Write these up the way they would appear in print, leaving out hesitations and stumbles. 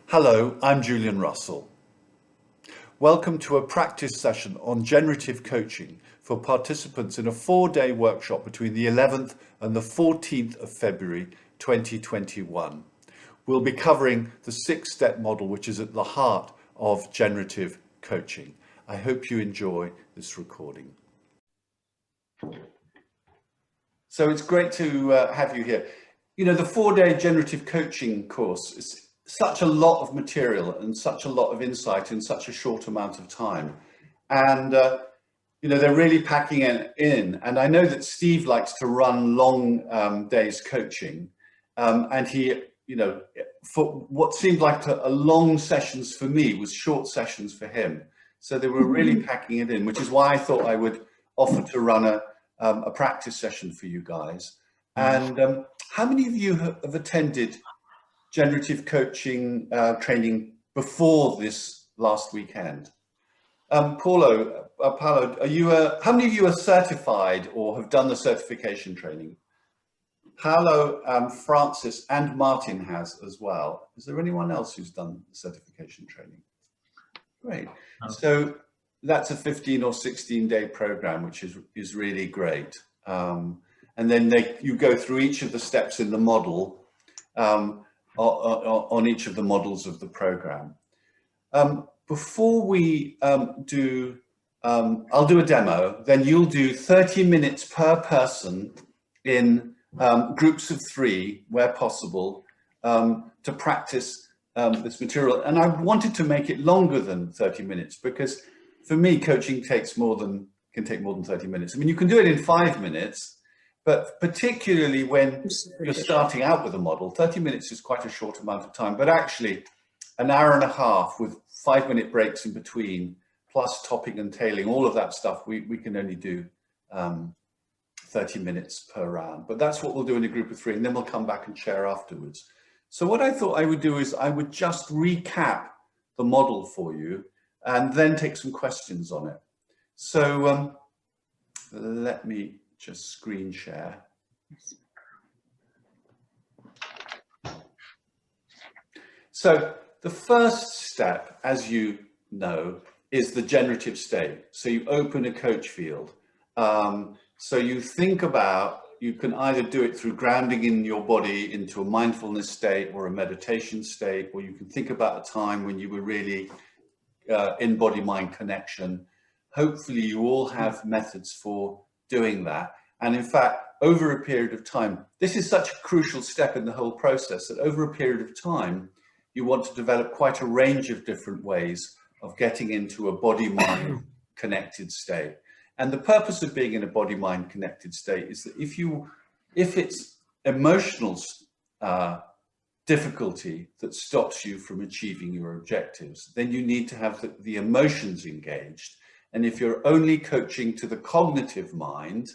Hello, I'm Julian Russell. Welcome to a practice session on generative coaching for participants in a 4-day workshop between the 11th and the 14th of February 2021. We'll be covering the 6-step model, which is at the heart of generative coaching. I hope you enjoy this recording. So it's great to have you here. You know, the 4-day generative coaching course is such a lot of material and such a lot of insight in such a short amount of time. And, you know, they're really packing it in. And I know that Steve likes to run long days coaching. And he, you know, for what seemed like a long sessions for me was short sessions for him. So they were really packing it in, which is why I thought I would offer to run a practice session for you guys. And how many of you have attended generative coaching training before this last weekend? Paolo, are you? How many of you are certified or have done the certification training? Paolo, Francis, and Martin has as well. Is there anyone else who's done certification training? Great. So that's a 15 or 16-day program, which is really great. And then you go through each of the steps in the model. On each of the models of the program. Before we I'll do a demo, then you'll do 30 minutes per person in groups of 3 where possible to practice this material. And I wanted to make it longer than 30 minutes because for me, coaching can take more than 30 minutes. I mean, you can do it in 5 minutes, but particularly when you're starting out with a model, 30 minutes is quite a short amount of time, but actually an hour and a half with 5-minute breaks in between, plus topping and tailing, all of that stuff, we can only do 30 minutes per round. But that's what we'll do in a group of 3, and then we'll come back and share afterwards. So what I thought I would do is I would just recap the model for you and then take some questions on it. So let me just screen share. So the first step, as you know, is the generative state. So you open a coach field. So you think about, you can either do it through grounding in your body into a mindfulness state or a meditation state, or you can think about a time when you were really in body-mind connection. Hopefully you all have methods for doing that. And in fact, over a period of time, this is such a crucial step in the whole process that over a period of time, you want to develop quite a range of different ways of getting into a body-mind connected state. And the purpose of being in a body-mind connected state is that if it's emotional difficulty that stops you from achieving your objectives, then you need to have the emotions engaged. And if you're only coaching to the cognitive mind,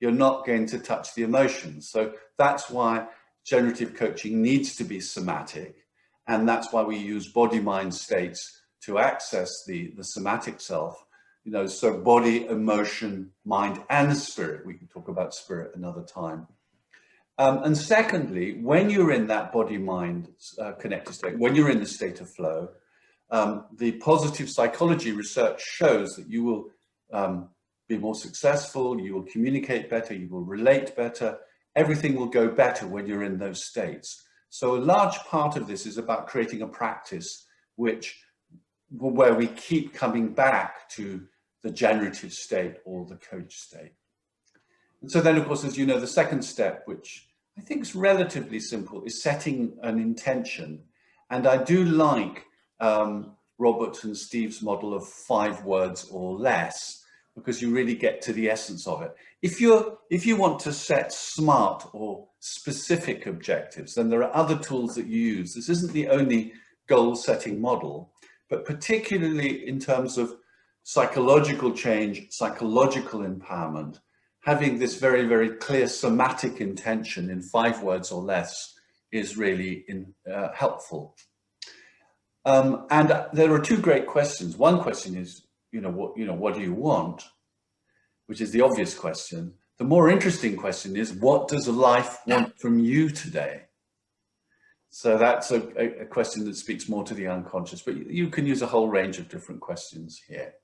you're not going to touch the emotions. So that's why generative coaching needs to be somatic. And that's why we use body-mind states to access the somatic self. You know, so body, emotion, mind, and spirit. We can talk about spirit another time. And secondly, when you're in that body-mind connected state, when you're in the state of flow, the positive psychology research shows that you will be more successful, you will communicate better, you will relate better, everything will go better when you're in those states. So a large part of this is about creating a practice where we keep coming back to the generative state or the coach state. And so then, of course, as you know, the second step, which I think is relatively simple, is setting an intention. And I do like Robert and Steve's model of 5 words or less, because you really get to the essence of it. If you want to set smart or specific objectives, then there are other tools that you use. This isn't the only goal setting model, but particularly in terms of psychological change, psychological empowerment, having this very, very clear somatic intention in 5 words or less is really helpful. And there are 2 great questions. One question is, what do you want? Which is the obvious question. The more interesting question is, what does life want from you today? So that's a question that speaks more to the unconscious, but you can use a whole range of different questions here.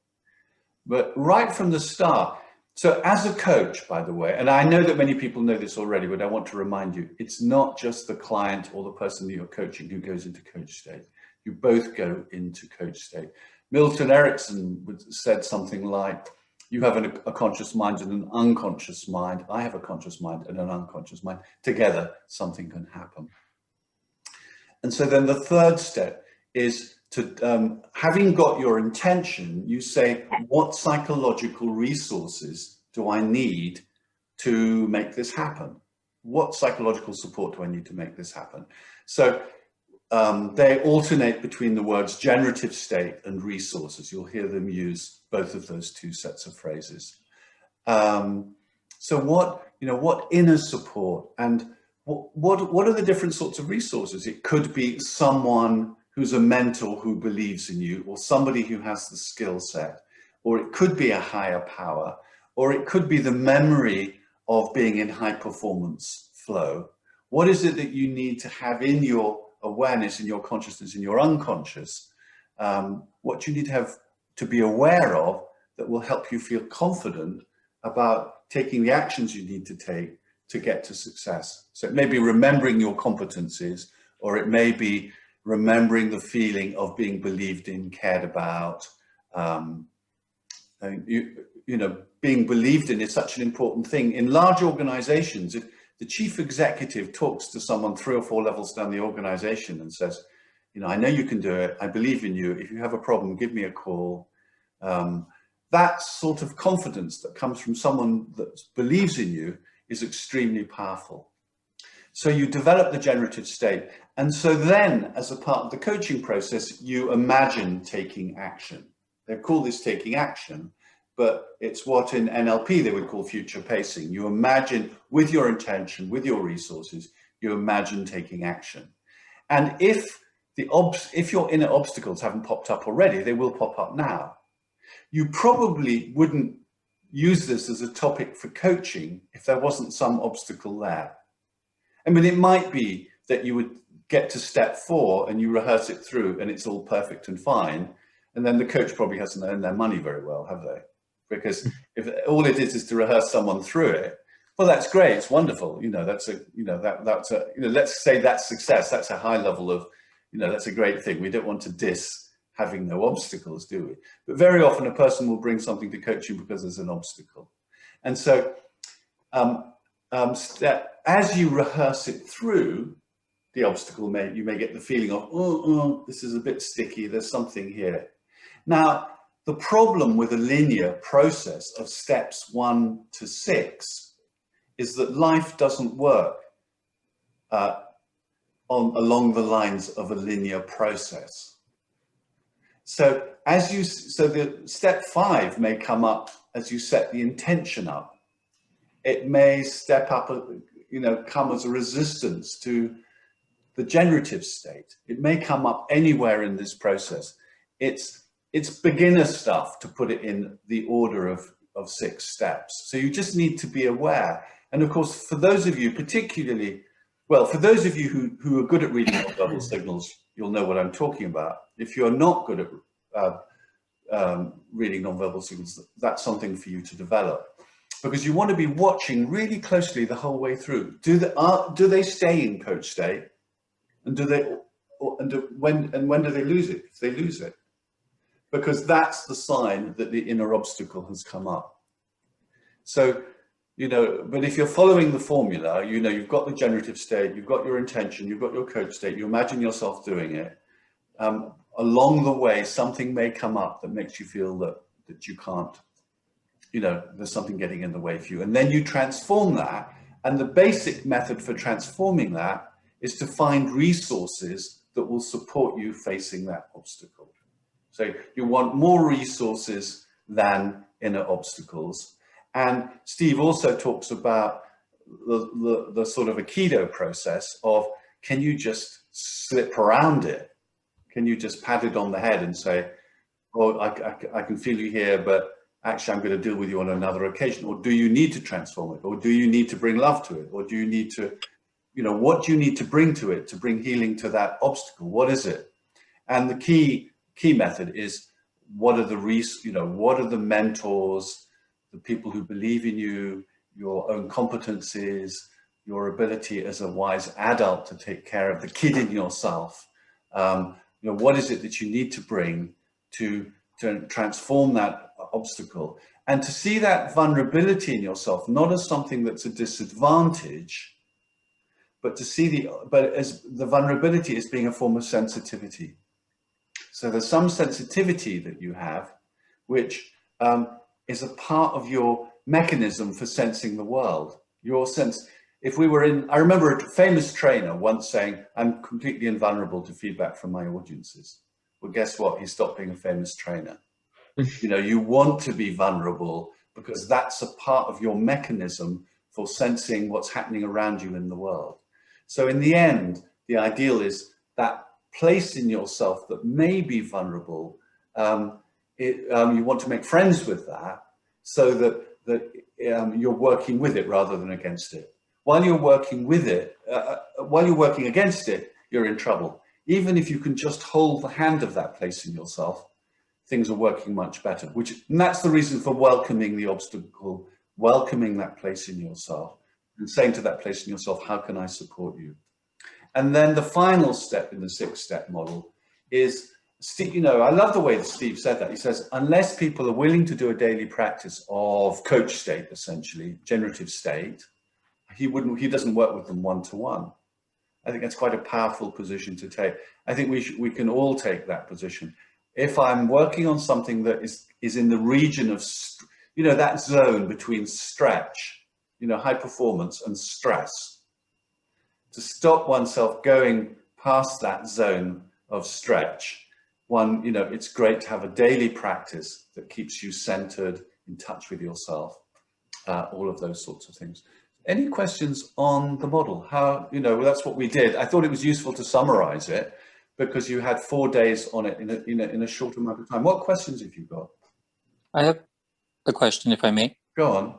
But right from the start, so as a coach, by the way, and I know that many people know this already, but I want to remind you, it's not just the client or the person that you're coaching who goes into coach state. You both go into coach state. Milton Erickson said something like, you have a conscious mind and an unconscious mind. I have a conscious mind and an unconscious mind. Together, something can happen. And so then the third step is to, having got your intention, you say, what psychological resources do I need to make this happen? What psychological support do I need to make this happen? So they alternate between the words generative state and resources. You'll hear them use both of those two sets of phrases. So what inner support and what are the different sorts of resources? It could be someone who's a mentor who believes in you, or somebody who has the skill set, or it could be a higher power, or it could be the memory of being in high performance flow. What is it that you need to have in your awareness, in your consciousness, in your unconscious? What you need to have to be aware of that will help you feel confident about taking the actions you need to take to get to success. So it may be remembering your competencies, or it may be remembering the feeling of being believed in, cared about. Being believed in is such an important thing. In large organizations, if the chief executive talks to someone 3 or 4 levels down the organization and says, I know you can do it. I believe in you. If you have a problem, give me a call. That sort of confidence that comes from someone that believes in you is extremely powerful. So you develop the generative state. And so then, as a part of the coaching process, you imagine taking action. They call this taking action, but it's what in NLP they would call future pacing. You imagine with your intention, with your resources, you imagine taking action. And if your inner obstacles haven't popped up already, they will pop up now. You probably wouldn't use this as a topic for coaching if there wasn't some obstacle there. I mean, it might be that you would get to step 4 and you rehearse it through and it's all perfect and fine. And then the coach probably hasn't earned their money very well, have they? Because if all it is to rehearse someone through it, well, that's great. It's wonderful. Let's say that's success. That's a high level of, that's a great thing. We don't want to diss having no obstacles, do we? But very often a person will bring something to coaching because there's an obstacle. And so as you rehearse it through, the obstacle you may get the feeling of, oh, this is a bit sticky, there's something here. Now, the problem with a linear process of steps 1 to 6 is that life doesn't work along the lines of a linear process. So the step 5 may come up as you set the intention up. It may step up, come as a resistance to the generative state. It may come up anywhere in this process. It's beginner stuff to put it in the order of 6 steps. So you just need to be aware. And of course, for those of you particularly, for those of you who are good at reading non-verbal signals, you'll know what I'm talking about. If you're not good at reading non-verbal signals, that's something for you to develop. Because you want to be watching really closely the whole way through. Do they stay in coach state? And when do they lose it? If they lose it, because that's the sign that the inner obstacle has come up. So, but if you're following the formula, you've got the generative state, you've got your intention, you've got your coach state, you imagine yourself doing it. Along the way, something may come up that makes you feel that you can't, there's something getting in the way for you. And then you transform that. And the basic method for transforming that is to find resources that will support you facing that obstacle. So you want more resources than inner obstacles. And Steve also talks about the sort of Aikido process of, can you just slip around it? Can you just pat it on the head and say, oh, I can feel you here, but actually I'm going to deal with you on another occasion? Or do you need to transform it? Or do you need to bring love to it? Or do you need to you know, what do you need to bring to it to bring healing to that obstacle? What is it? And the key method is, what are the mentors, the people who believe in you, your own competencies, your ability as a wise adult to take care of the kid in yourself. What is it that you need to bring to transform that obstacle, and to see that vulnerability in yourself not as something that's a disadvantage, but to see as the vulnerability as being a form of sensitivity. So there's some sensitivity that you have, which is a part of your mechanism for sensing the world. Your sense, I remember a famous trainer once saying, I'm completely invulnerable to feedback from my audiences. Well, guess what? He stopped being a famous trainer. You want to be vulnerable because that's a part of your mechanism for sensing what's happening around you in the world. So in the end, the ideal is that place in yourself that may be vulnerable. You want to make friends with that, so that you're working with it rather than against it. While you're working with it, while you're working against it, you're in trouble. Even if you can just hold the hand of that place in yourself, things are working much better. And that's the reason for welcoming the obstacle, welcoming that place in yourself, and saying to that place in yourself, how can I support you? And then the final step in the 6-step model is, I love the way that Steve said that. He says, unless people are willing to do a daily practice of coach state, essentially, generative state, he doesn't work with them one-to-one. I think that's quite a powerful position to take. I think we can all take that position. If I'm working on something that is in the region of, that zone between stretch, high performance, and stress, to stop oneself going past that zone of stretch, it's great to have a daily practice that keeps you centered, in touch with yourself, all of those sorts of things. Any questions on the model? That's what we did. I thought it was useful to summarize it because you had 4 days on it in a short amount of time. What questions have you got? I have a question, if I may. Go on.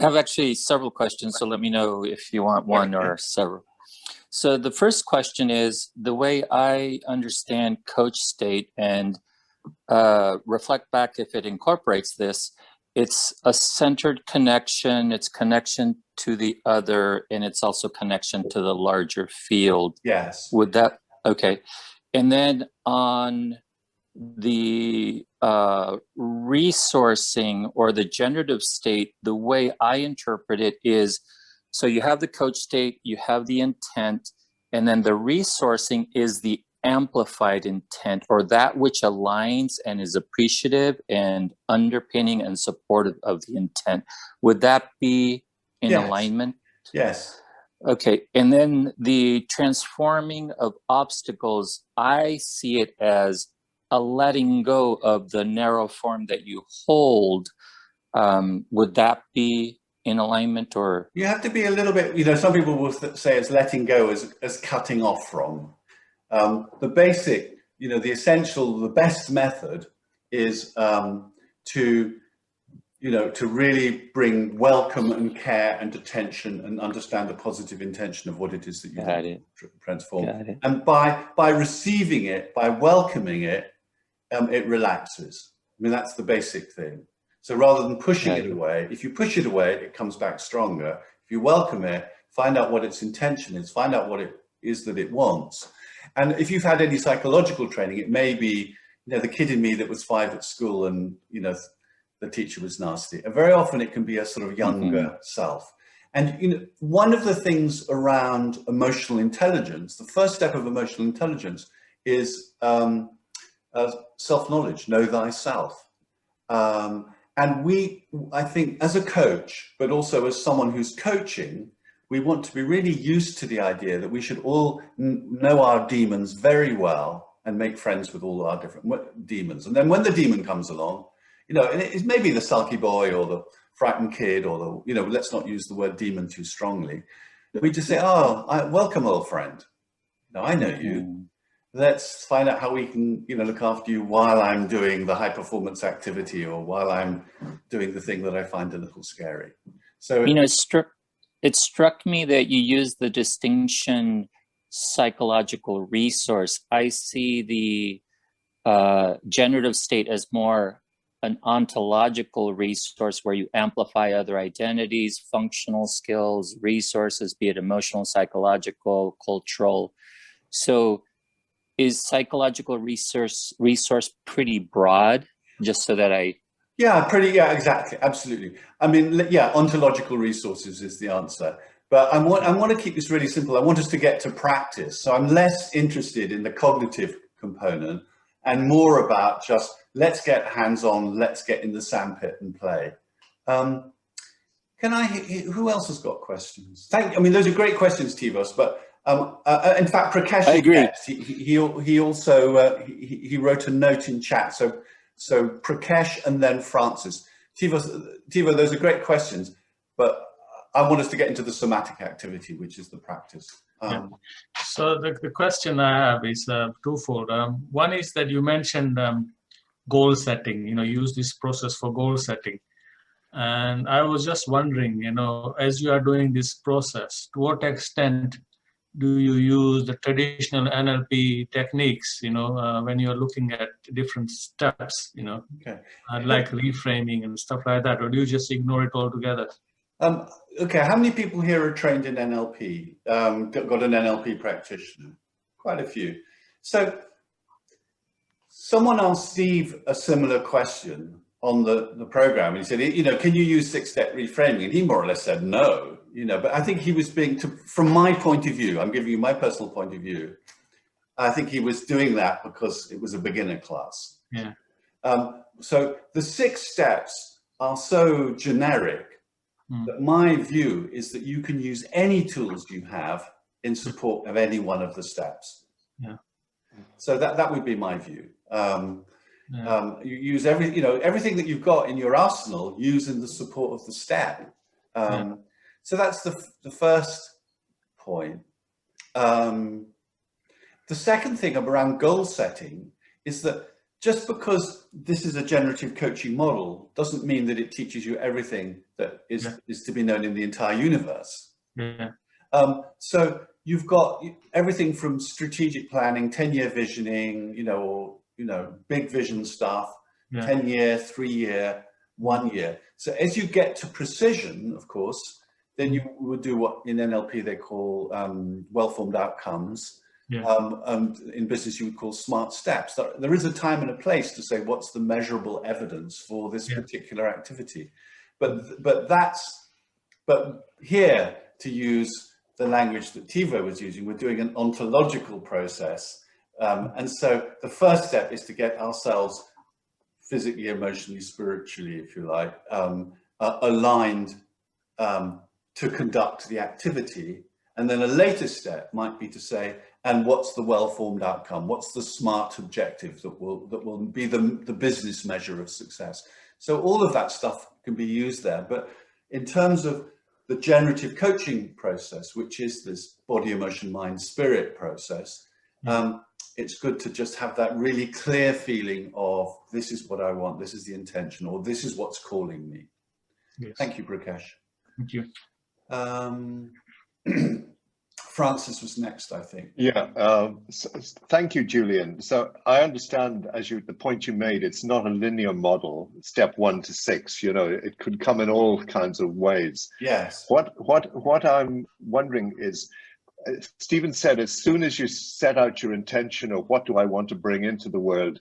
I have actually several questions, so let me know if you want one or several. So the first question is, the way I understand coach state and reflect back if it incorporates this, it's a centered connection, it's connection to the other, and it's also connection to the larger field. Yes. Would that, okay. And then on the resourcing or the generative state, the way I interpret it is, so you have the coach state, you have the intent, and then the resourcing is the amplified intent, or that which aligns and is appreciative and underpinning and supportive of the intent. Would that be in alignment? Yes. Okay, and then the transforming of obstacles, I see it as a letting go of the narrow form that you hold. Would that be in alignment? Or you have to be a little bit, some people will say it's letting go as cutting off from. The basic, the essential, the best method is to really bring welcome and care and attention and understand the positive intention of what it is that you want to transform. And by receiving it, by welcoming it, it relaxes. I mean, that's the basic thing. So rather than pushing it away, if you push it away, it comes back stronger. If you welcome it, find out what its intention is, find out what it is that it wants. And if you've had any psychological training, it may be, the kid in me that was 5 at school and, the teacher was nasty. And very often it can be a sort of younger self. And, one of the things around emotional intelligence, the first step of emotional intelligence is self-knowledge, know thyself. And I think as a coach, but also as someone who's coaching, we want to be really used to the idea that we should all know our demons very well and make friends with all our different demons. And then when the demon comes along, and it may be the sulky boy or the frightened kid or the, let's not use the word demon too strongly. We just say, welcome, old friend. I know you. Let's find out how we can, look after you while I'm doing the high performance activity or while I'm doing the thing that I find a little scary. So, It struck me that you used the distinction psychological resource. I see the generative state as more an ontological resource where you amplify other identities, functional skills, resources, be it emotional, psychological, cultural. So is psychological resource pretty broad? Just so that I... Yeah, exactly, absolutely. I mean, yeah, ontological resources is the answer. But I want to keep this really simple. I want us to get to practice. So I'm less interested in the cognitive component and more about just, let's get hands-on, let's get in the sandpit and play. Who else has got questions? I mean, those are great questions, Tivos, but in fact, Prakash, I agree. He also he wrote a note in chat. So Prakash and then Francis. Tivo, those are great questions, but I want us to get into the somatic activity, which is the practice. Yeah. So the question I have is twofold. One is that you mentioned goal setting, use this process for goal setting. And I was just wondering, as you are doing this process, to what extent do you use the traditional NLP techniques, when you're looking at different steps, Okay. like reframing and stuff like that, or do you just ignore it altogether? Okay, how many people here are trained in NLP? Got an NLP practitioner? Quite a few. So someone asked Steve a similar question on the program, and he said, can you use 6-step reframing? And he more or less said no, but I think he was from my point of view, I'm giving you my personal point of view, I think he was doing that because it was a beginner class. Yeah. So the 6 steps are so generic that my view is that you can use any tools you have in support of any one of the steps. Yeah. So that would be my view. You use everything that you've got in your arsenal, use in the support of the step. So that's the first point. The second thing around goal setting is that just because this is a generative coaching model doesn't mean that it teaches you everything that is to be known in the entire universe. Yeah. So you've got everything from strategic planning, 10-year visioning, big vision stuff, 10-year, 3-year, 1 year. So as you get to precision, of course, then you would do what in NLP they call well-formed outcomes. And in business you would call smart steps. There is a time and a place to say what's the measurable evidence for this particular activity. But here, to use the language that Tivo was using, we're doing an ontological process. And so the first step is to get ourselves physically, emotionally, spiritually, if you like, aligned to conduct the activity. And then a later step might be to say, and what's the well-formed outcome? What's the smart objective that will be the business measure of success? So all of that stuff can be used there. But in terms of the generative coaching process, which is this body, emotion, mind, spirit process, it's good to just have that really clear feeling of this is what I want, this is the intention, or this is what's calling me. Yes. Thank you, Prakash. Thank you. Francis was next, I think. Yeah, thank you, Julian. So I understand, the point you made, it's not a linear model, step 1 to 6, it could come in all kinds of ways. Yes. What I'm wondering is, Stephen said, as soon as you set out your intention of what do I want to bring into the world,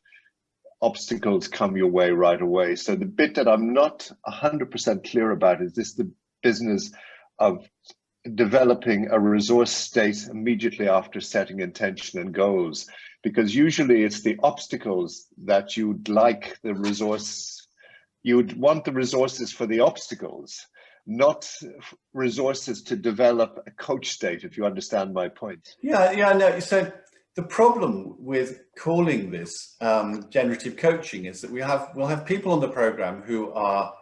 obstacles come your way right away. So the bit that I'm not 100% clear about is the business of developing a resource state immediately after setting intention and goals, because usually it's the obstacles that you'd like the resource, you'd want the resources for the obstacles, not resources to develop a coach state, if you understand my point. No, so the problem with calling this generative coaching is that we'll have people on the program who are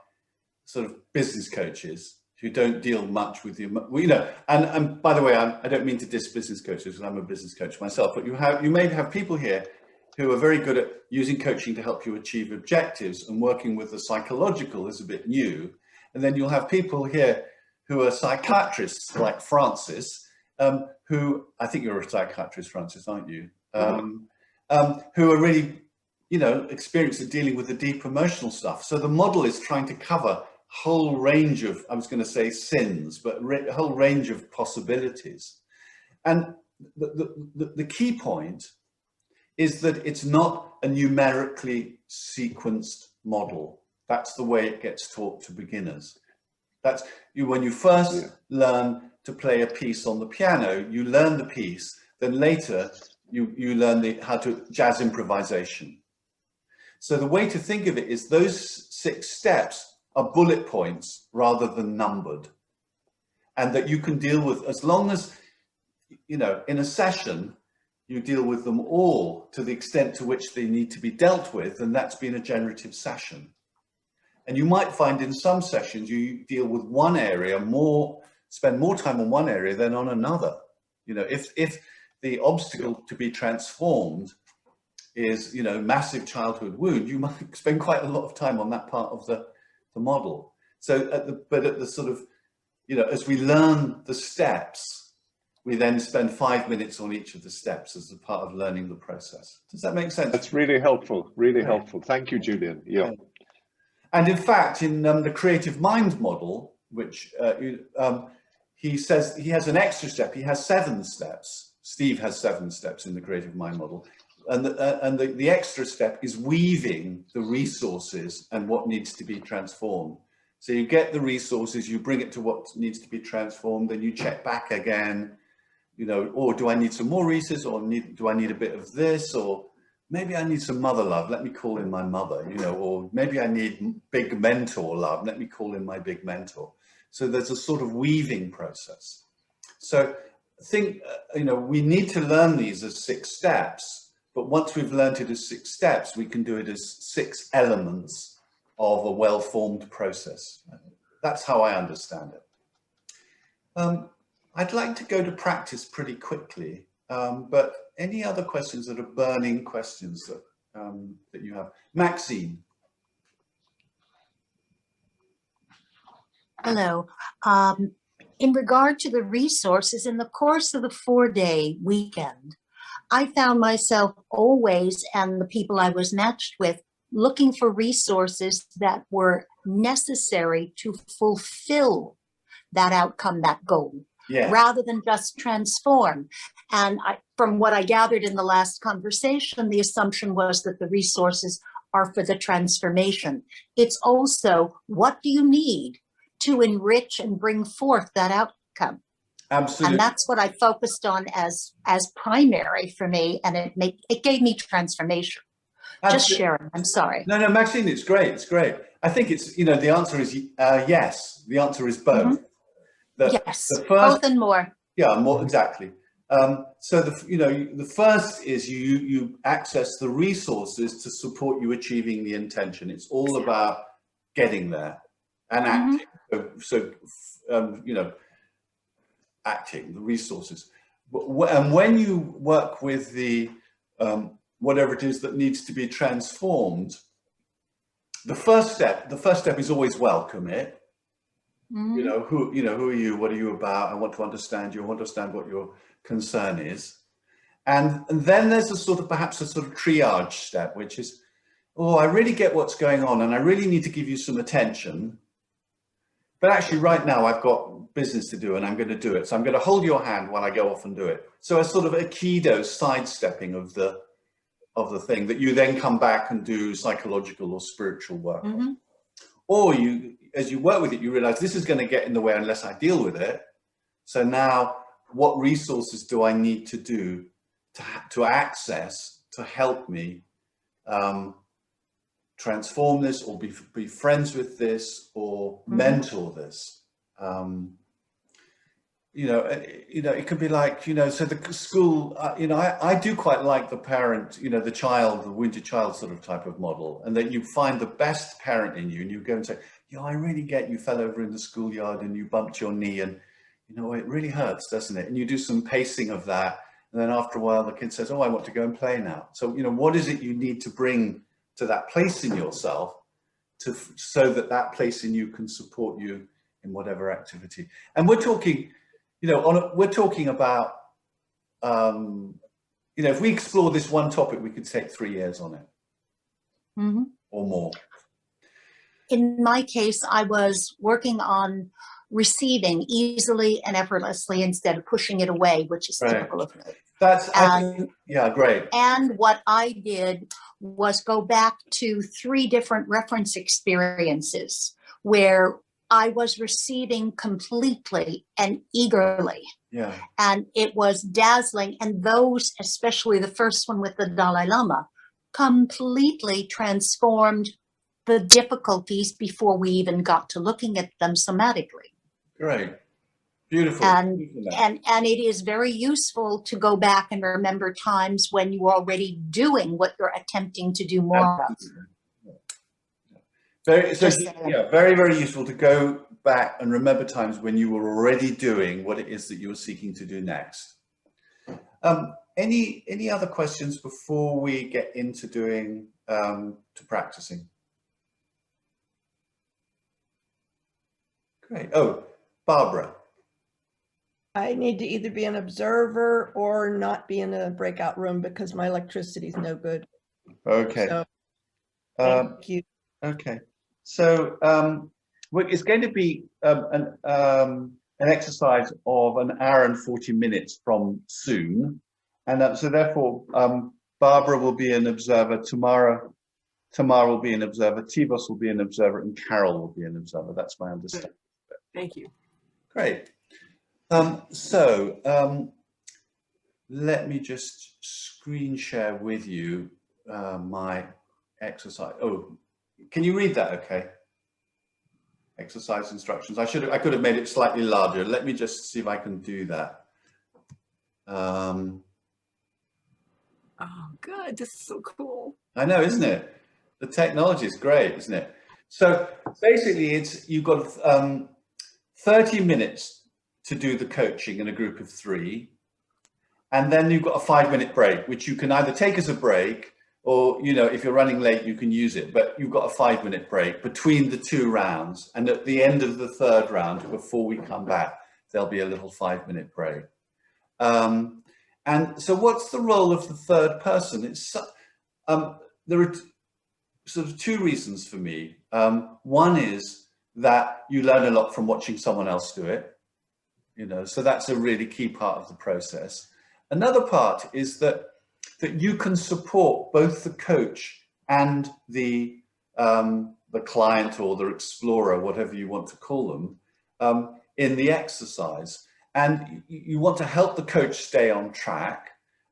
sort of business coaches who don't deal much with and by the way, I don't mean to diss business coaches, because I'm a business coach myself, but you may have people here who are very good at using coaching to help you achieve objectives, and working with the psychological is a bit new. And then you'll have people here who are psychiatrists like Francis, who, I think you're a psychiatrist, Francis, aren't you? Who are really, you know, experienced at dealing with the deep emotional stuff. So the model is trying to cover a whole range of, I was going to say sins, but a whole range of possibilities. And the key point is that it's not a numerically sequenced model. That's the way it gets taught to beginners. That's you, when you first learn to play a piece on the piano, you learn the piece, then later you learn how to jazz improvisation. So the way to think of it is those 6 steps are bullet points rather than numbered. And that you can deal with, as long as, you know, in a session, you deal with them all to the extent to which they need to be dealt with, and that's been a generative session. And you might find in some sessions you deal with one area spend more time on one area than on another. You know, if the obstacle to be transformed is, you know, massive childhood wound, you might spend quite a lot of time on that part of the model. So at the sort of, you know, as we learn the steps, we then spend 5 minutes on each of the steps as a part of learning the process. Does that make sense? That's really helpful, really helpful. Thank you, Julian. Yeah. And in fact, in the creative mind model, which he says he has an extra step, he has 7 steps. Steve has 7 steps in the creative mind model. And the extra step is weaving the resources and what needs to be transformed. So you get the resources, you bring it to what needs to be transformed, then you check back again, you know, or do I need some more resources, or do I need a bit of this, or maybe I need some mother love, let me call in my mother, you know, or maybe I need big mentor love, let me call in my big mentor. So there's a sort of weaving process. So I think, you know, we need to learn these as 6 steps, but once we've learned it as 6 steps, we can do it as 6 elements of a well-formed process. That's how I understand it. I'd like to go to practice pretty quickly, but any other questions that are burning questions that you have? Maxine. Hello. In regard to the resources, in the course of the 4-day weekend, I found myself always, and the people I was matched with, looking for resources that were necessary to fulfill that outcome, that goal, rather than just transform. And from what I gathered in the last conversation, the assumption was that the resources are for the transformation. It's also, what do you need to enrich and bring forth that outcome? Absolutely. And that's what I focused on as primary for me, and it gave me transformation. Just sharing. I'm sorry. No, Maxine, it's great. It's great. I think it's, you know, the answer is yes. The answer is both. Yes, both and more. Yeah, more exactly. So the first is you access the resources to support you achieving the intention. It's all about getting there and acting. You know, acting, the resources. And when you work with the whatever it is that needs to be transformed, the first step is always welcome it. You know, who are you? What are you about? I want to understand you. I want to understand what your concern is. And then there's perhaps a sort of triage step, which is, oh, I really get what's going on and I really need to give you some attention. But actually right now I've got business to do and I'm going to do it. So I'm going to hold your hand while I go off and do it. So a sort of aikido sidestepping of the thing that you then come back and do psychological or spiritual work on. Or as you work with it, you realize this is going to get in the way unless I deal with it. So now what resources do I need to do to access to help me transform this, or be friends with this, or mentor this? It could be like, so the school, I do quite like the parent, the wounded child sort of type of model, and that you find the best parent in you and you go and say, I really get you fell over in the schoolyard and you bumped your knee and, it really hurts, doesn't it? And you do some pacing of that. And then after a while, the kid says, I want to go and play now. So, what is it you need to bring to that place in yourself so that place in you can support you in whatever activity. And we're talking, you know, we're talking about, you know, if we explore this one topic, we could take 3 years on it or more. In my case, I was working on receiving easily and effortlessly instead of pushing it away, which is typical of me. That's, yeah, great. And what I did was go back to 3 different reference experiences where I was receiving completely and eagerly. Yeah. And it was dazzling. And those, especially the first one with the Dalai Lama, completely transformed the difficulties before we even got to looking at them somatically. Great. Beautiful. And it is very useful to go back and remember times when you were already doing what you're attempting to do more of. Very, so, yeah, very, very useful to go back and remember times when you were already doing what it is that you were seeking to do next. Any other questions before we get into doing to practicing? Great. Oh, Barbara. I need to either be an observer or not be in a breakout room because my electricity is no good. Okay. So, thank you. Okay. So it's going to be an exercise of 1 hour and 40 minutes from soon. And so therefore, Barbara will be an observer, Tamara will be an observer, Tivos will be an observer, and Carol will be an observer. That's my understanding. Thank you. Great. Let me just screen share with you my exercise. Oh, can you read that okay? Exercise instructions. I could have made it slightly larger. Let me just see if I can do that. Oh, good. This is so cool. I know, isn't it? The technology is great, isn't it? So basically you've got 30 minutes to do the coaching in a group of 3. And then you've got a 5-minute break, which you can either take as a break or, you know, if you're running late, you can use it. But you've got a 5-minute break between the 2 rounds. And at the end of the 3rd round, before we come back, there'll be a little 5-minute break. And so what's the role of the 3rd person? It's there are sort of 2 reasons for me. One is that you learn a lot from watching someone else do it, you know, so that's a really key part of the process. Another part is that you can support both the coach and the client or the explorer, whatever you want to call them, in the exercise. And you want to help the coach stay on track,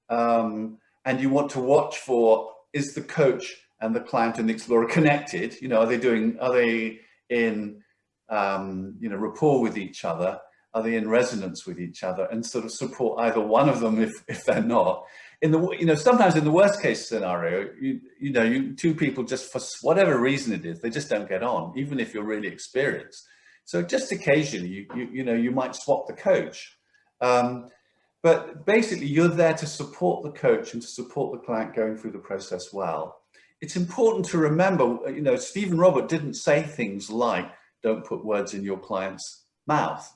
and you want to watch for, is the coach and the client and the explorer connected? You know, are they in you know, rapport with each other? Are they in resonance with each other? And sort of support either one of them if they're not. You know, sometimes in the worst case scenario, you know, 2 people just for whatever reason it is, they just don't get on, even if you're really experienced. So just occasionally, you know, you might swap the coach. But basically, you're there to support the coach and to support the client going through the process well. It's important to remember, you know, Steve and Robert didn't say things like, don't put words in your client's mouth,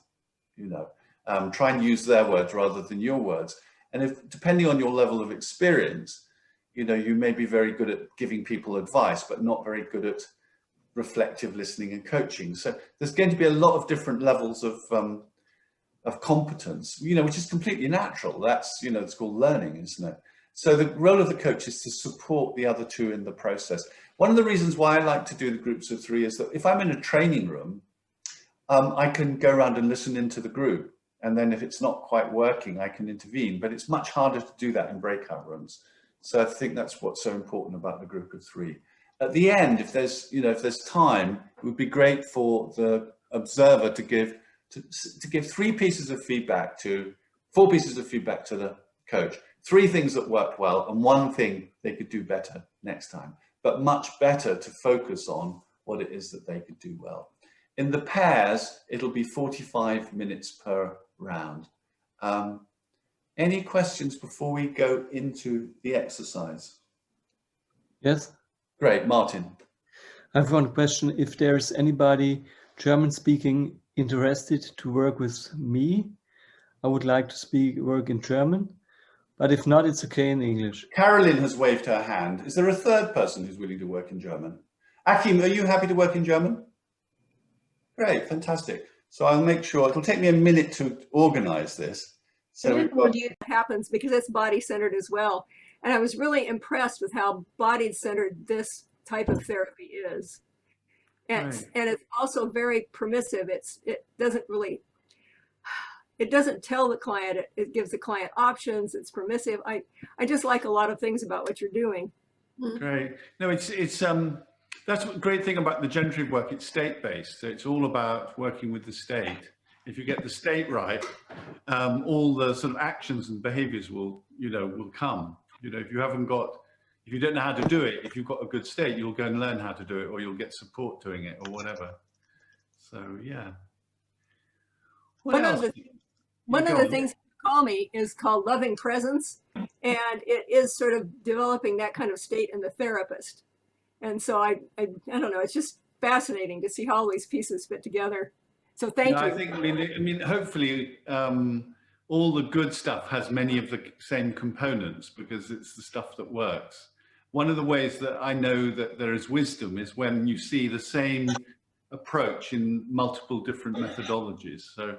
you know, try and use their words rather than your words. And if, depending on your level of experience, you know, you may be very good at giving people advice, but not very good at reflective listening and coaching. So there's going to be a lot of different levels of competence, you know, which is completely natural. That's, you know, it's called learning, isn't it? So the role of the coach is to support the other 2 in the process. One of the reasons why I like to do the groups of 3 is that if I'm in a training room, I can go around and listen into the group. And then if it's not quite working, I can intervene, but it's much harder to do that in breakout rooms. So I think that's what's so important about the group of 3. At the end, if there's, you know, if there's time, it would be great for the observer to give 3 pieces of feedback to 4 pieces of feedback to the coach. 3 things that worked well and 1 thing they could do better next time, but much better to focus on what it is that they could do well. In the pairs, it'll be 45 minutes per round. Any questions before we go into the exercise? Yes. Great, Martin. I have one question. If there's anybody German speaking interested to work with me. I would like to work in German, but if not, it's okay in English. Carolyn has waved her hand. Is there a third person who's willing to work in German? Akim, are you happy to work in German? Great, fantastic. So I'll make sure, it'll take me a minute to organize this. So we've got, happens because it's body-centered as well. And I was really impressed with how body-centered this type of therapy is. And, Right. and it's also very permissive. It doesn't tell the client, it gives the client options, it's permissive. I just like a lot of things about what you're doing. great. No, that's a great thing about the generative work. It's state-based. So it's all about working with the state. If you get the state right, all the sort of actions and behaviors will come. If you don't know how to do it, if you've got a good state, you'll go and learn how to do it, or you'll get support doing it, or whatever. So yeah. One of the things you call me is called loving presence, and it is sort of developing that kind of state in the therapist. And so I don't know, it's just fascinating to see how all these pieces fit together. So thank you. I think, I mean, hopefully all the good stuff has many of the same components because it's the stuff that works. One of the ways that I know that there is wisdom is when you see the same approach in multiple different methodologies. So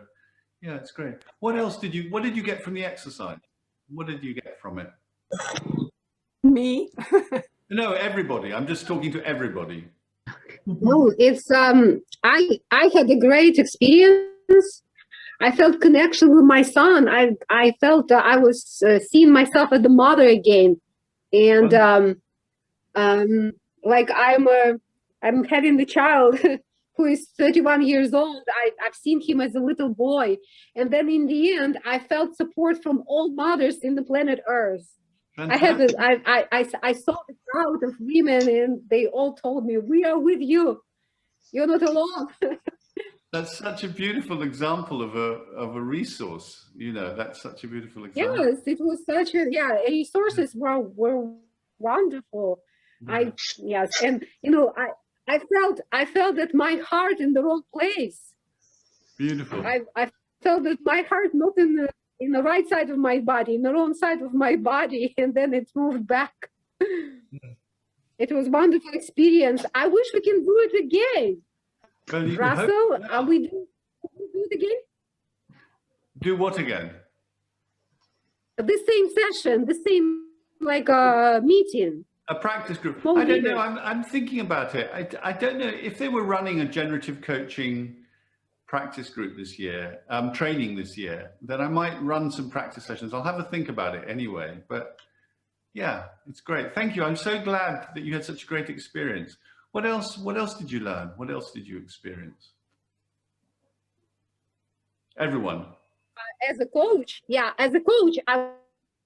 yeah, it's great. What did you get from the exercise? What did you get from it? Me? No, everybody. I'm just talking to everybody. No, it's I had a great experience. I felt connection with my son. I felt I was seeing myself as the mother again, and like I'm having the child who is 31 years old. I've seen him as a little boy, and then in the end, I felt support from all mothers in the planet Earth. Fantastic. I saw the crowd of women, and they all told me, "We are with you. You're not alone." That's such a beautiful example of a resource. That's such a beautiful example. Yes, it was such a resources were wonderful. Yeah. And I felt that my heart in the wrong place. Beautiful. I felt that my heart not in the right side of my body, in the wrong side of my body, and then it moved back. It was a wonderful experience. I wish we can do it again. Well, Russell, we do it again? Do what again? The same session, the same meeting. A practice group. Well, I don't know. I'm thinking about it. I don't know if they were running a generative coaching practice group this year, training this year, then I might run some practice sessions. I'll have a think about it anyway. But yeah, it's great. Thank you. I'm so glad that you had such a great experience. What else did you learn? What else did you experience? Everyone. As a coach, I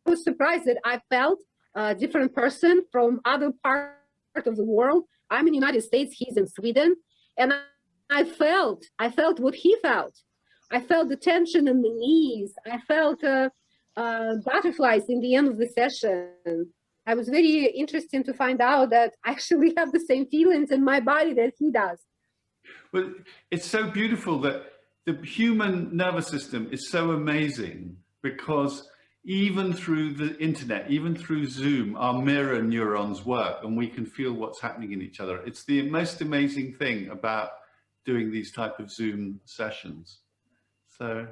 was surprised that I felt a different person from other part of the world. I'm in the United States, he's in Sweden, and I felt what he felt. I felt the tension in the knees. I felt butterflies in the end of the session. I was very interested to find out that I actually have the same feelings in my body that he does. Well, it's so beautiful that the human nervous system is so amazing because even through the internet, even through Zoom, our mirror neurons work and we can feel what's happening in each other. It's the most amazing thing about doing these type of Zoom sessions. So,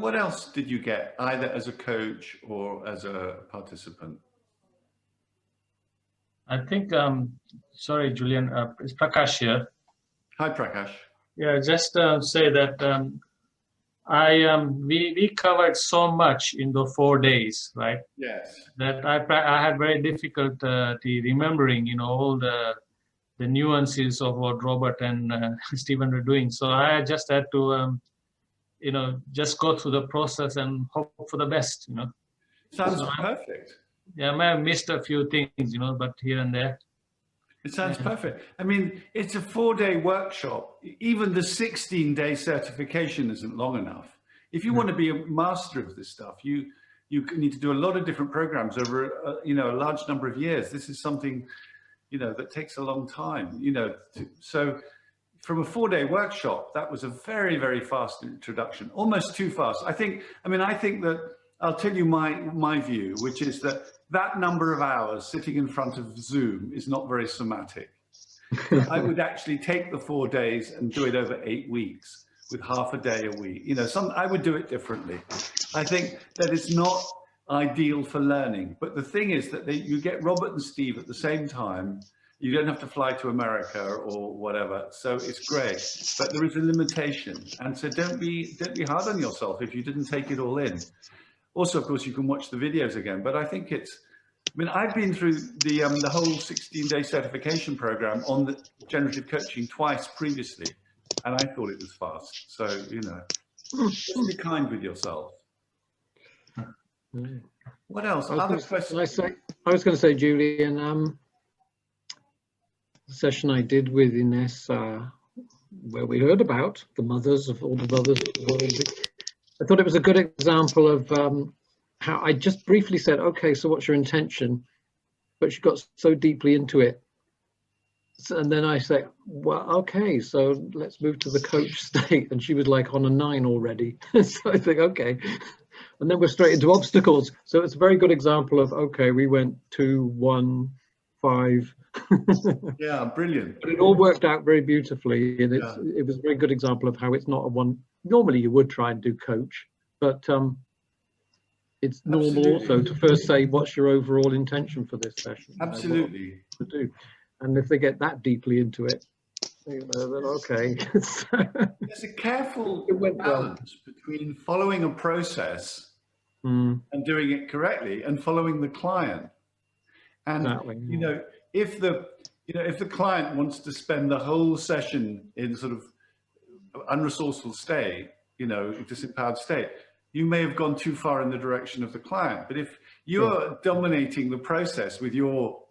what else did you get, either as a coach or as a participant? I think, sorry, Julian, it's Prakash here. Hi, Prakash. Yeah, just say that we covered so much in the 4 days, right? Yes. That I had very difficulty remembering, all the nuances of what Robert and Stephen were doing. So I just had to, just go through the process and hope for the best, Sounds perfect. Yeah, I may have missed a few things, but here and there. It sounds perfect. I mean, it's a 4-day workshop. Even the 16-day certification isn't long enough. If you want to be a master of this stuff, you need to do a lot of different programs over, a large number of years. This is something you know, that takes a long time, you know. So from a 4-day workshop, that was a very, very fast introduction, almost too fast. I think that I'll tell you my view, which is that number of hours sitting in front of Zoom is not very somatic. I would actually take the 4 days and do it over 8 weeks with half a day a week. You know, I would do it differently. I think that it's not ideal for learning, but the thing is that you get Robert and Steve at the same time. You don't have to fly to America or whatever, so it's great. But there is a limitation, and so don't be hard on yourself if you didn't take it all in. Also, of course, you can watch the videos again, but I think I've been through the whole 16-day certification program on the generative coaching twice previously, and I thought it was fast. So, you know, just be kind with yourself. What else? Other questions? I was going to say, Julian, the session I did with Ines, where we heard about the mothers of all the mothers of the world, I thought it was a good example of how I just briefly said, okay, so what's your intention? But she got so deeply into it. So, and then I say, well, okay, so let's move to the coach state. And she was like on a 9 already. So I think, okay. And then we're straight into obstacles. So it's a very good example of, okay, we went 2, 1, 5. Yeah, brilliant. But it all worked out very beautifully. And it was a very good example of how it's not a one. Normally you would try and do coach, but it's normal also to first say, what's your overall intention for this session? Absolutely. To do. And if they get that deeply into it, you know, then okay. There's a careful balance between following a process and doing it correctly and following the client. And you know, if the client wants to spend the whole session in sort of unresourceful state, you know, disempowered state, you may have gone too far in the direction of the client. But if you're dominating the process with your,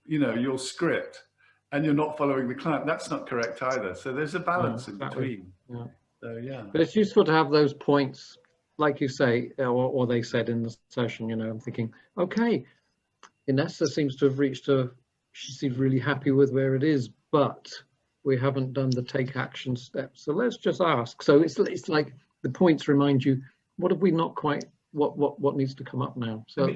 you know, your script, and you're not following the client, that's not correct either. So there's a balance in between. Yeah. So yeah. But it's useful to have those points, like you say, or they said in the session. You know, I'm thinking, okay, Inessa seems to have reached she seems really happy with where it is, but we haven't done the take action steps. So let's just ask. So it's like the points remind you, what have we not quite, what needs to come up now? So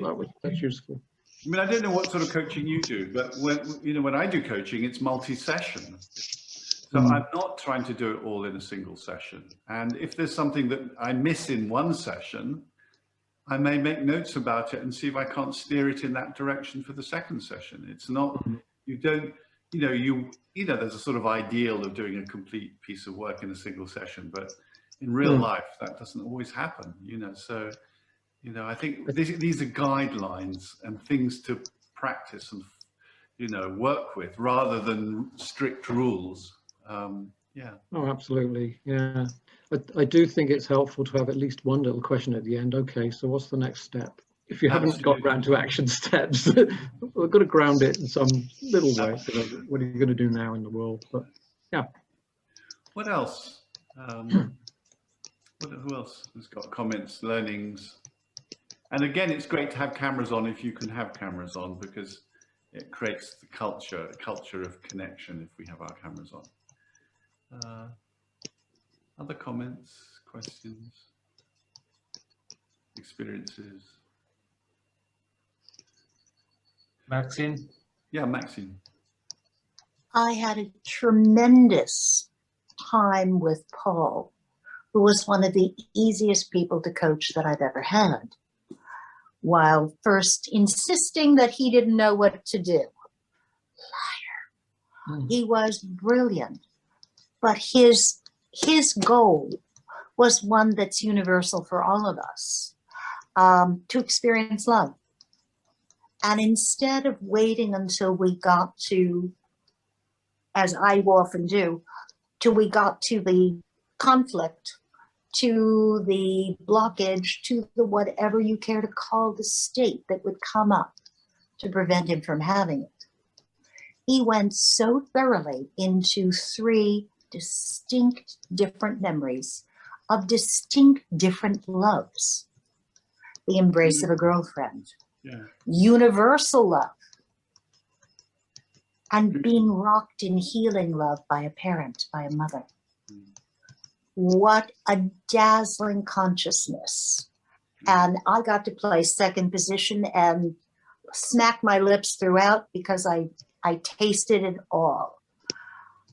that's useful. I mean, I don't know what sort of coaching you do, but when I do coaching, it's multi-session. So I'm not trying to do it all in a single session. And if there's something that I miss in one session, I may make notes about it and see if I can't steer it in that direction for the second session. It's not, there's a sort of ideal of doing a complete piece of work in a single session, but in real life, that doesn't always happen, you know, so. You know, I think these are guidelines and things to practice and, you know, work with rather than strict rules. Yeah. Oh, absolutely. Yeah. I do think it's helpful to have at least one little question at the end. Okay, so what's the next step? If you haven't got around to action steps, we've got to ground it in some little way. You know, what are you going to do now in the world? But yeah. What else? Who else has got comments, learnings? And again, it's great to have cameras on if you can have cameras on, because it creates the culture of connection if we have our cameras on. Other comments, questions, experiences? Maxine? Yeah, Maxine. I had a tremendous time with Paul, who was one of the easiest people to coach that I've ever had, while first insisting that he didn't know what to do. Liar. He was brilliant, but his goal was one that's universal for all of us, to experience love. And instead of waiting until we got to, as I often do, till we got to the conflict, to the blockage, to the whatever you care to call the state that would come up to prevent him from having it. He went so thoroughly into 3 distinct different memories of distinct different loves. The embrace of a girlfriend, universal love, and being rocked in healing love by a parent, by a mother. What a dazzling consciousness. And I got to play second position and smack my lips throughout because I tasted it all.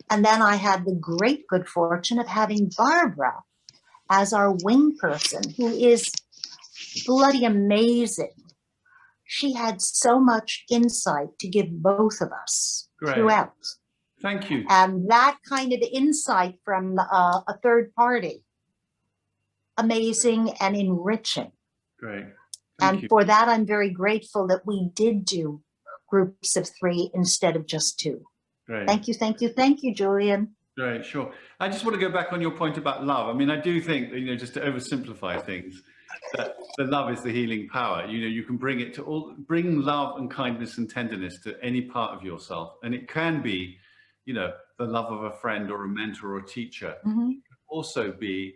And then I had the great good fortune of having Barbara as our wing person, who is bloody amazing. She had so much insight to give both of us throughout. Thank you. And that kind of insight from a third party, amazing and enriching. Great. And for that, I'm very grateful that we did do groups of 3 instead of just 2. Great. Thank you, thank you, thank you, Julian. Great, sure. I just want to go back on your point about love. I mean, I do think, just to oversimplify things, that the love is the healing power. You can bring it to bring love and kindness and tenderness to any part of yourself. And it can be, the love of a friend or a mentor or a teacher. Mm-hmm. It can also be,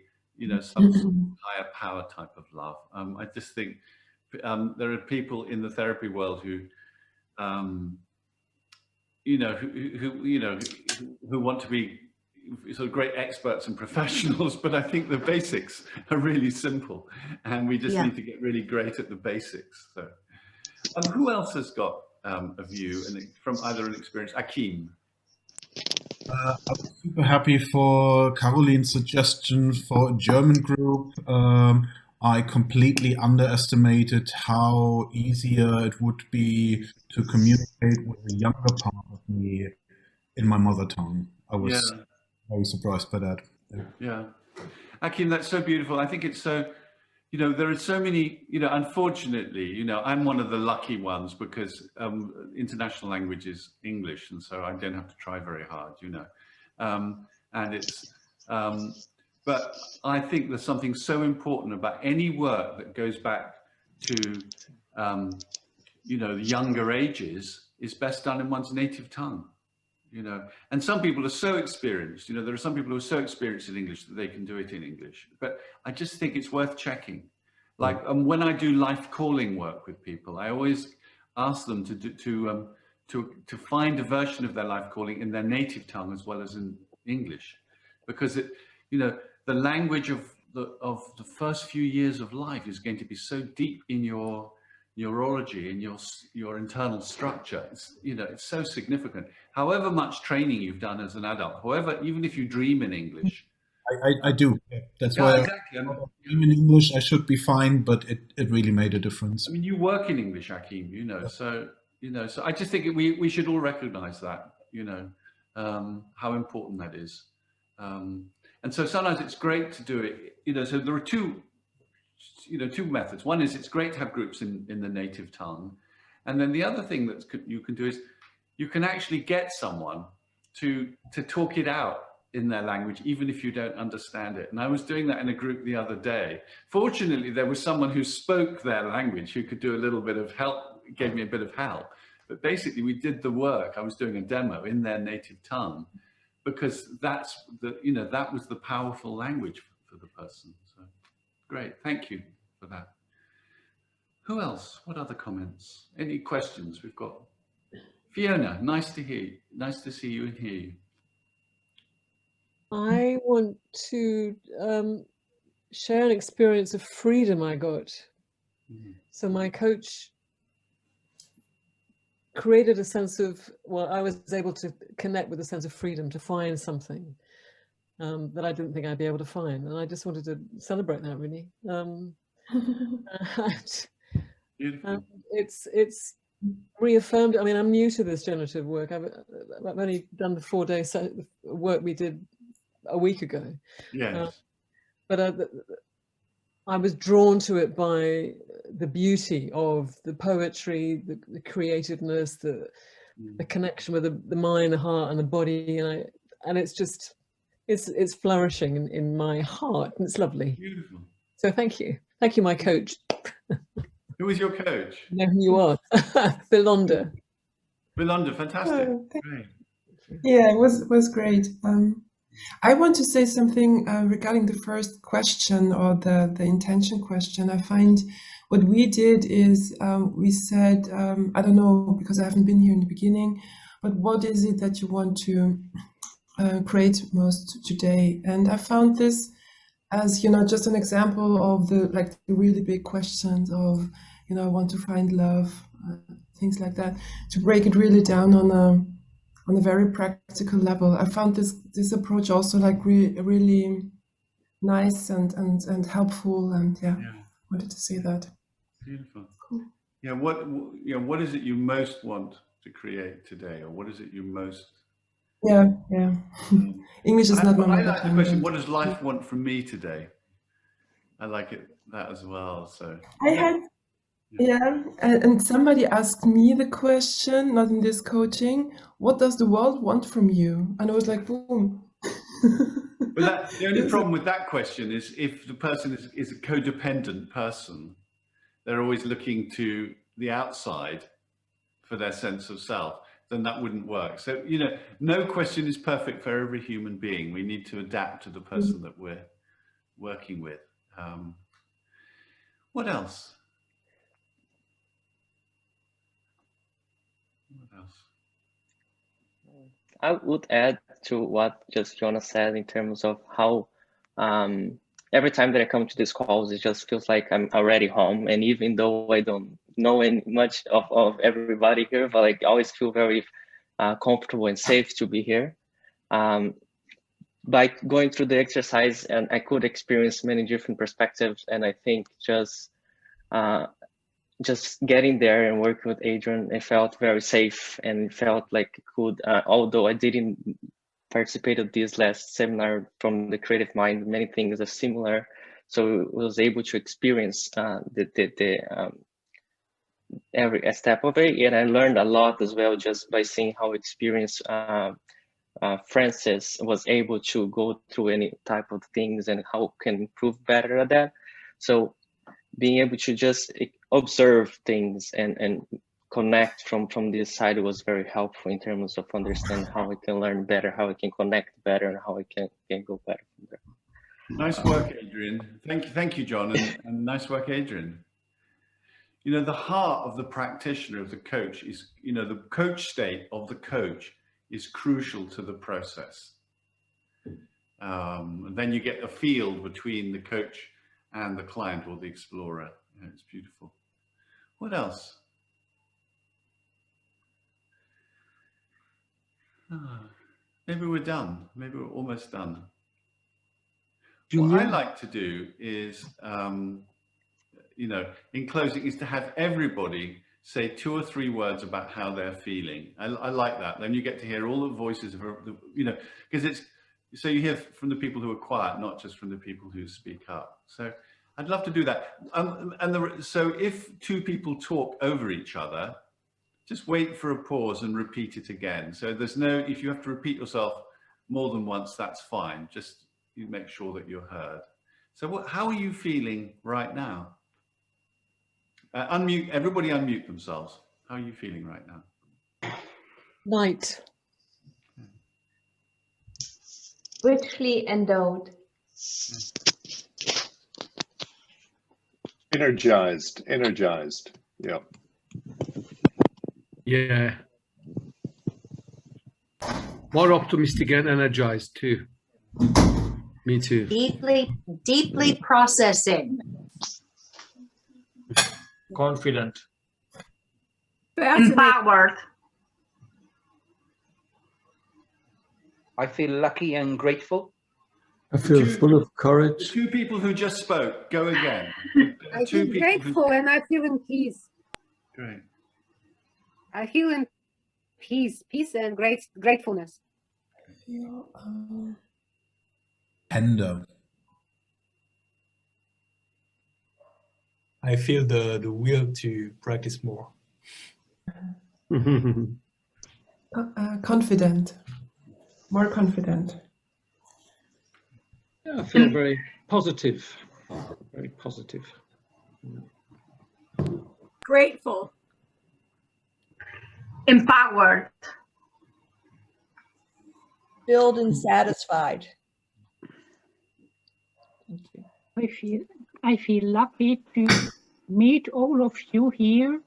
some sort of higher power type of love. I just think there are people in the therapy world who, who want to be sort of great experts and professionals, but I think the basics are really simple, and we just need to get really great at the basics. So, who else has got a view from either an experience? Akeem. I was super happy for Caroline's suggestion for a German group. I completely underestimated how easier it would be to communicate with a younger part of me in my mother tongue. I was very surprised by that. Yeah. Akeem, that's so beautiful. I think it's so, there are so many, unfortunately, I'm one of the lucky ones because international language is English, and so I don't have to try very hard, and it's, but I think there's something so important about any work that goes back to, the younger ages is best done in one's native tongue, and some people are so experienced, there are some people who are so experienced in English that they can do it in English, but I just think it's worth checking. Like when I do life calling work with people, I always ask them to find a version of their life calling in their native tongue as well as in English, because the language of the first few years of life is going to be so deep in your neurology and your internal structure. It's so significant. However much training you've done as an adult, even if you dream in English. I do. That's why exactly. I'm in English. I should be fine, but it really made a difference. I mean, you work in English, Akeem. So I just think we should all recognise that. How important that is. And so sometimes it's great to do it. So there are two methods. One is it's great to have groups in the native tongue, and then the other thing that you can do is you can actually get someone to talk it out in their language, even if you don't understand it. And I was doing that in a group the other day. Fortunately, there was someone who spoke their language who could do a little bit of help, gave me a bit of help. But basically, we did the work. I was doing a demo in their native tongue because that was the powerful language for the person. So great, thank you for that. Who else? What other comments? Any questions? We've got Fiona. Nice to hear you. Nice to see you and hear you. I want to share an experience of freedom I got. So my coach created a sense of, I was able to connect with a sense of freedom to find something that I didn't think I'd be able to find. And I just wanted to celebrate that, really. It's reaffirmed. I mean, I'm new to this generative work. I've only done the 4-day work we did a week ago. Yes. But I was drawn to it by the beauty of the poetry, the creativeness, the connection with the mind, the heart, and the body, and it's just it's flourishing in my heart, and it's lovely. Beautiful. So thank you, my coach. Who is your coach? I know who you are. Belonda. Belonda, fantastic. Great. Yeah, it was great. I want to say something regarding the first question, or the intention question. I find what we did is we said, I don't know, because I haven't been here in the beginning, but what is it that you want to create most today? And I found this as, just an example of the really big questions of, I want to find love, things like that, to break it really down on a very practical level. I found this approach also really nice and helpful, and wanted to say that. Beautiful. Cool. Yeah. What is it you most want to create today, or what is it you most? Yeah. English is not my I mother like the tongue. question. What does life want from me today? I like that as well. So I had. Yeah, and somebody asked me the question, not in this coaching, what does the world want from you? And I was like, boom. But the only problem with that question is if the person is a codependent person, they're always looking to the outside for their sense of self, then that wouldn't work. So, no question is perfect for every human being. We need to adapt to the person that we're working with. What else? What else? I would add to what just Jonas said in terms of how every time that I come to these calls, it just feels like I'm already home. And even though I don't know much of everybody here, but I always feel very comfortable and safe to be here. By going through the exercise, and I could experience many different perspectives. And I think just getting there and working with Adrian, it felt very safe and felt like it could, although I didn't participate in this last seminar from the Creative Mind, many things are similar. So I was able to experience every step of it. And I learned a lot as well, just by seeing how experienced Francis was able to go through any type of things and how can improve better at that. So being able to just observe things and connect from this side was very helpful in terms of understanding how I can learn better, how I can connect better, and how I can go better from there. Nice work, Adrian. Thank you, John, and nice work, Adrian. The heart of the practitioner, of the coach, is, the coach state of the coach is crucial to the process. And then you get a field between the coach and the client or the explorer. It's beautiful. What else? Maybe we're done. Maybe we're almost done. Julian? What I like to do is, in closing, is to have everybody say 2 or 3 words about how they're feeling. I like that. Then you get to hear all the voices of, because it's, so you hear from the people who are quiet, not just from the people who speak up. So I'd love to do that. So if 2 people talk over each other, just wait for a pause and repeat it again. So there's no, if you have to repeat yourself more than once, that's fine. Just you make sure that you're heard. So how are you feeling right now? Everybody unmute themselves. How are you feeling right now? Light. Richly endowed. Energized. Yeah. Yeah. More optimistic and energized too. Me too. Deeply processing. Confident. Empowered. I feel lucky and grateful. I feel full of courage. 2 people who just spoke, go again. I feel grateful and I feel in peace. Great. I feel in peace and gratefulness. Tender. I feel the will to practice more. Confident. More confident. Yeah, I feel very positive. Very positive. Grateful. Empowered. Filled and satisfied. I feel lucky to meet all of you here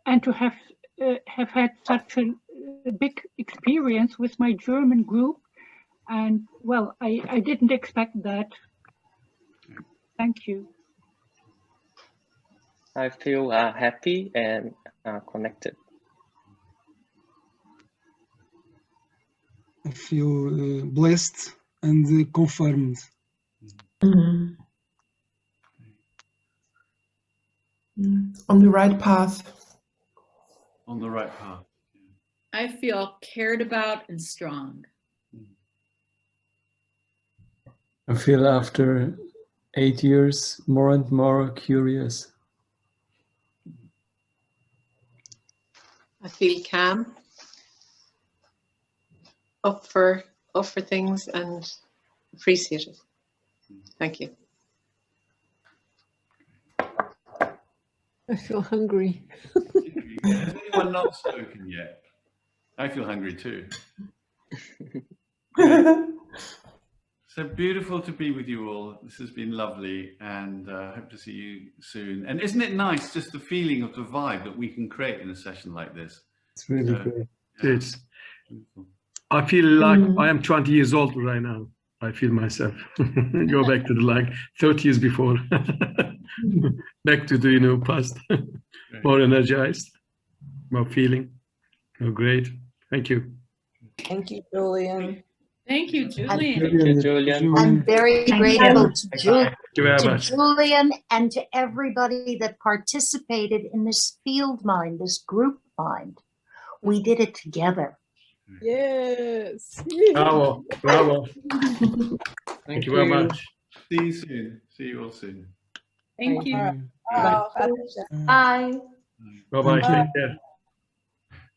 and to have had such a a big experience with my German group. And well, I didn't expect that. Thank you. I feel happy and connected. I feel blessed and confirmed. Mhm. On the right path. On the right path. I feel cared about and strong. I feel after 8 years more and more curious. I feel calm, up for things and appreciate it. Thank you. I feel hungry. Has anyone not spoken yet? I feel hungry too. So beautiful to be with you all. This has been lovely, and I hope to see you soon. And isn't it nice, just the feeling of the vibe that we can create in a session like this? It's really great. It's, I feel like I am 20 years old right now. I feel myself go back to the like 30 years before, back to the past, more energized, more feeling. Oh, great. Thank you. Thank you, Julian. Thank you, Julian. Thank you, Julian. I'm very grateful to much. Julian and to everybody that participated in this field mind, this group mind. We did it together. Yes. Bravo. Bravo. Thank you very much. See you soon. See you all soon. Thank you. Bye. Bye. Bye-bye. Take care.